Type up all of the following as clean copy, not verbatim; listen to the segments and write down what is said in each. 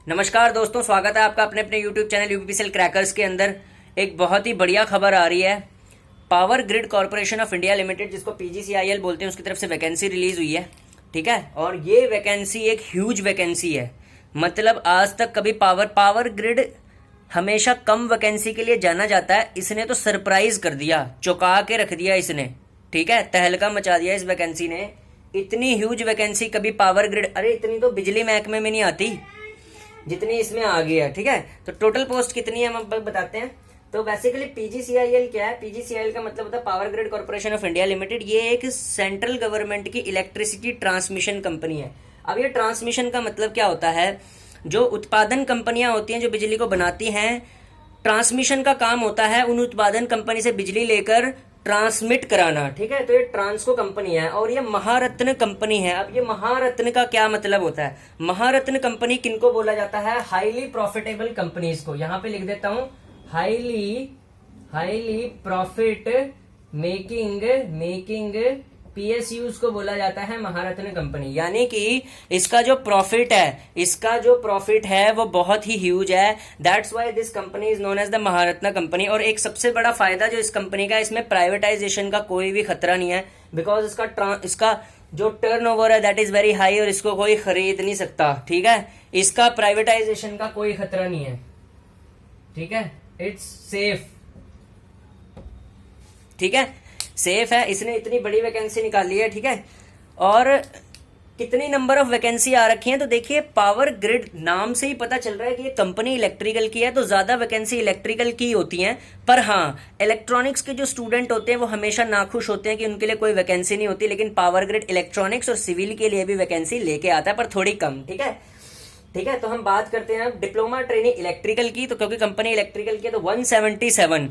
नमस्कार दोस्तों, स्वागत है आपका अपने अपने YouTube चैनल यूपीपीसीएल क्रैकर्स के अंदर। एक बहुत ही बढ़िया खबर आ रही है। Power grid corporation of India limited, जिसको पीजीसीआईएल बोलते हैं, उसकी तरफ से वैकेंसी रिलीज हुई है। ठीक है, और ये वैकेंसी एक ह्यूज वैकेंसी है। मतलब आज तक कभी पावर ग्रिड हमेशा कम वैकेंसी के लिए जाना जाता है। इसने तो सरप्राइज कर दिया, चौंका के रख दिया इसने। ठीक है, तहलका मचा दिया इस वैकेंसी ने। इतनी ह्यूज वैकेंसी कभी पावर ग्रिड, अरे इतनी तो बिजली महकमे में नहीं आती जितनी इसमें आ गई है। ठीक है, तो टोटल पोस्ट कितनी है हम अब बताते हैं। तो बेसिकली पीजीसीआईएल क्या है? पीजीसीआईएल का मतलब होता है power grid corporation of India limited. ये एक सेंट्रल गवर्नमेंट की इलेक्ट्रिसिटी ट्रांसमिशन कंपनी है। अब ये ट्रांसमिशन का मतलब क्या होता है? जो उत्पादन कंपनियां होती हैं जो बिजली को बनाती हैं, ट्रांसमिशन का काम होता है उन उत्पादन कंपनी से बिजली लेकर ट्रांसमिट कराना। ठीक है, तो ये ट्रांसको कंपनी है और ये महारत्न कंपनी है। अब ये महारत्न का क्या मतलब होता है? महारत्न कंपनी किनको बोला जाता है? हाईली प्रॉफिटेबल कंपनीज को। यहां पे लिख देता हूं, हाईली प्रॉफिट मेकिंग पीएसयूज को बोला जाता है महारत्न कंपनी। यानी कि इसका जो प्रॉफिट है वो बहुत ही ह्यूज है। That's why this company is known as the Maharatna company. और एक सबसे बड़ा फायदा जो इस कंपनी का, इसमें प्राइवेटाइजेशन का कोई भी खतरा नहीं है। बिकॉज इसका जो टर्नओवर है दैट इज वेरी हाई और इसको कोई खरीद नहीं सकता। ठीक है, इसका प्राइवेटाइजेशन का कोई खतरा नहीं है। ठीक है, इट्स सेफ। ठीक है, सेफ है। इसने इतनी बड़ी वैकेंसी निकाली है। ठीक है, और कितनी नंबर ऑफ वैकेंसी आ रखी है तो देखिए, पावर ग्रिड नाम से ही पता चल रहा है कि ये कंपनी इलेक्ट्रिकल की है, तो ज्यादा वैकेंसी इलेक्ट्रिकल की होती हैं। पर हाँ, इलेक्ट्रॉनिक्स के जो स्टूडेंट होते हैं वो हमेशा नाखुश होते हैं कि उनके लिए कोई वैकेंसी नहीं होती, लेकिन पावर ग्रिड इलेक्ट्रॉनिक्स और सिविल के लिए भी वैकेंसी लेके आता है, पर थोड़ी कम। ठीक है, तो हम बात करते हैं डिप्लोमा ट्रेनिंग इलेक्ट्रिकल की। तो क्योंकि कंपनी इलेक्ट्रिकल की है तो 177,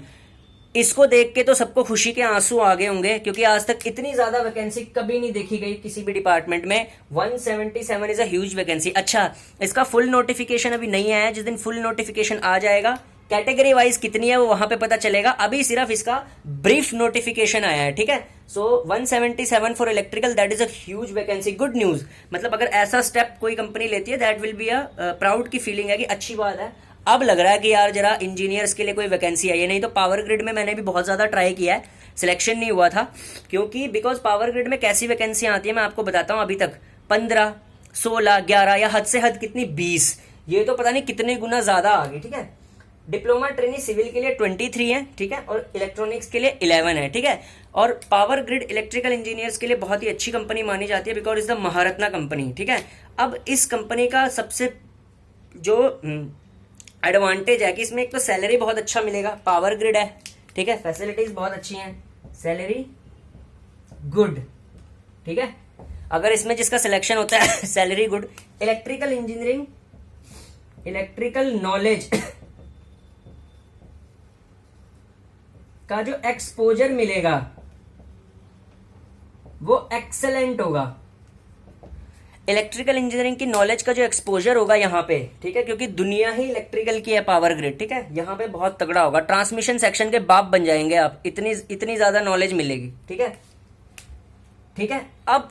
इसको देख के तो सबको खुशी के आंसू आ गए होंगे, क्योंकि आज तक इतनी ज्यादा वैकेंसी कभी नहीं देखी गई किसी भी डिपार्टमेंट में। 177 इज अ ह्यूज वैकेंसी। अच्छा, इसका फुल नोटिफिकेशन अभी नहीं आया है। जिस दिन फुल नोटिफिकेशन आ जाएगा, कैटेगरी वाइज कितनी है वो वहां पे पता चलेगा। अभी सिर्फ इसका ब्रीफ नोटिफिकेशन आया है। ठीक है, सो 177 for electrical, that is a huge vacancy. Good news. मतलब अगर ऐसा स्टेप कोई कंपनी लेती है, that will be a proud की फीलिंग है कि अच्छी बात है। अब लग रहा है कि यार जरा इंजीनियर्स के लिए कोई वैकेंसी आई है। नहीं तो पावर ग्रिड में मैंने भी बहुत ज्यादा ट्राई किया है, सिलेक्शन नहीं हुआ था। क्योंकि बिकॉज पावर ग्रिड में कैसी वैकेंसी आती है मैं आपको बताता हूं। अभी तक 15, 16, 11 या हद से हद कितनी 20, ये तो पता नहीं कितने गुना ज्यादा आ गई। ठीक है, डिप्लोमा ट्रेनिंग सिविल के लिए 23 है। ठीक है, और इलेक्ट्रॉनिक्स के लिए 11 है। ठीक है, और पावर ग्रिड इलेक्ट्रिकल इंजीनियर्स के लिए बहुत ही अच्छी कंपनी मानी जाती है, because is the Maharatna company. ठीक है, अब इस कंपनी का सबसे जो एडवांटेज है कि इसमें एक तो सैलरी बहुत अच्छा मिलेगा। पावर ग्रिड है, ठीक है, फैसिलिटीज बहुत अच्छी हैं, सैलरी गुड। ठीक है, अगर इसमें जिसका सिलेक्शन होता है salary good. Electrical engineering, electrical knowledge का जो एक्सपोजर मिलेगा वो एक्सेलेंट होगा। इलेक्ट्रिकल इंजीनियरिंग की नॉलेज का जो एक्सपोजर होगा यहाँ पे, ठीक है, क्योंकि दुनिया ही इलेक्ट्रिकल की है पावर ग्रिड। ठीक है, यहाँ पे बहुत तगड़ा होगा। ट्रांसमिशन सेक्शन के बाप बन जाएंगे आप, इतनी ज्यादा नॉलेज मिलेगी। ठीक है, अब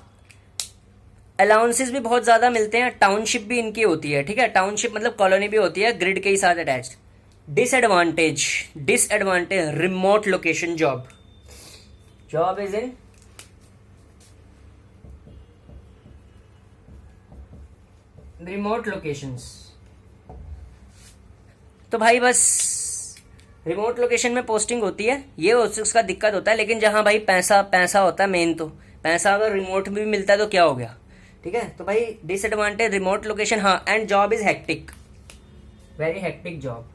अलाउंसेस भी बहुत ज्यादा मिलते हैं। टाउनशिप भी इनकी होती है। ठीक है, टाउनशिप मतलब कॉलोनी भी होती है ग्रिड के ही साथ attached. Disadvantage, remote location job is in remote locations. तो भाई बस रिमोट लोकेशन में पोस्टिंग होती है, ये उसका दिक्कत होता है। लेकिन जहां भाई पैसा होता है मेन, तो पैसा अगर रिमोट भी मिलता है तो क्या हो गया। ठीक है, तो भाई डिसएडवांटेज रिमोट लोकेशन। हाँ, and job is hectic, very hectic job.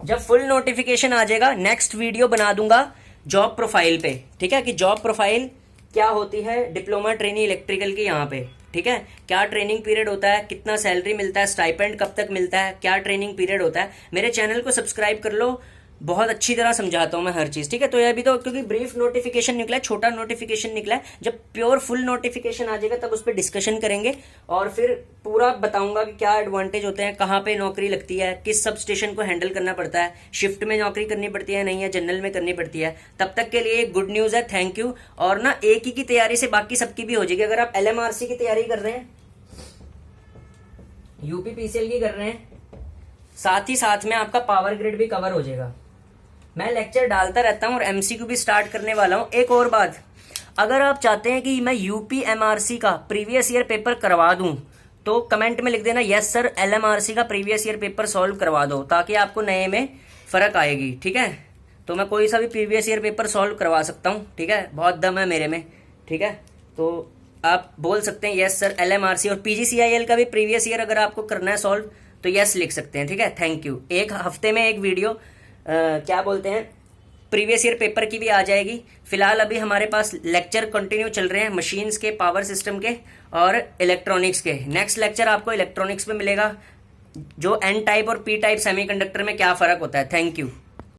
जब फुल नोटिफिकेशन आ जाएगा, नेक्स्ट वीडियो बना दूंगा जॉब प्रोफाइल पे। ठीक है, कि जॉब प्रोफाइल क्या होती है डिप्लोमा ट्रेनिंग इलेक्ट्रिकल की यहाँ पे। ठीक है, क्या ट्रेनिंग पीरियड होता है, कितना सैलरी मिलता है, स्टाइपेंड कब तक मिलता है, क्या ट्रेनिंग पीरियड होता है। मेरे चैनल को सब्सक्राइब कर लो, बहुत अच्छी तरह समझाता हूँ मैं हर चीज। ठीक है, तो ये अभी तो क्योंकि ब्रीफ नोटिफिकेशन निकला है, छोटा नोटिफिकेशन निकला है। जब प्योर फुल नोटिफिकेशन आ जाएगा तब उस पर डिस्कशन करेंगे और फिर पूरा बताऊंगा कि क्या एडवांटेज होते हैं, कहाँ पे नौकरी लगती है, किस सब स्टेशन को हैंडल करना पड़ता है, शिफ्ट में नौकरी करनी पड़ती है नहीं है, जनरल में करनी पड़ती है। तब तक के लिए गुड न्यूज है, थैंक यू। और ना एक ही की तैयारी से बाकी सबकी भी हो जाएगी। अगर आप LMRC की तैयारी कर रहे हैं यूपी पीसीएल की कर रहे हैं, साथ ही साथ में आपका पावर ग्रिड भी कवर हो जाएगा। मैं लेक्चर डालता रहता हूँ और एमसीक्यू भी स्टार्ट करने वाला हूँ। एक और बात, अगर आप चाहते हैं कि मैं यूपी एमआरसी का प्रीवियस ईयर पेपर करवा दूं तो कमेंट में लिख देना यस सर, एलएमआरसी का प्रीवियस ईयर पेपर सॉल्व करवा दो, ताकि आपको नए में फर्क आएगी। ठीक है, तो मैं कोई सा भी प्रीवियस ईयर पेपर सॉल्व करवा सकता हूँ। ठीक है, बहुत दम है मेरे में। ठीक है, तो आप बोल सकते हैं यस सर, एलएमआरसी और पीजीसीआईएल का भी प्रीवियस ईयर अगर आपको करना है सॉल्व तो यस लिख सकते हैं। ठीक है, थैंक यू। एक हफ्ते में एक वीडियो क्या बोलते हैं प्रीवियस ईयर पेपर की भी आ जाएगी। फिलहाल अभी हमारे पास लेक्चर कंटिन्यू चल रहे हैं मशीन्स के, पावर सिस्टम के और इलेक्ट्रॉनिक्स के। नेक्स्ट लेक्चर आपको इलेक्ट्रॉनिक्स में मिलेगा, जो एन टाइप और पी टाइप सेमीकंडक्टर में क्या फ़र्क होता है। Thank you.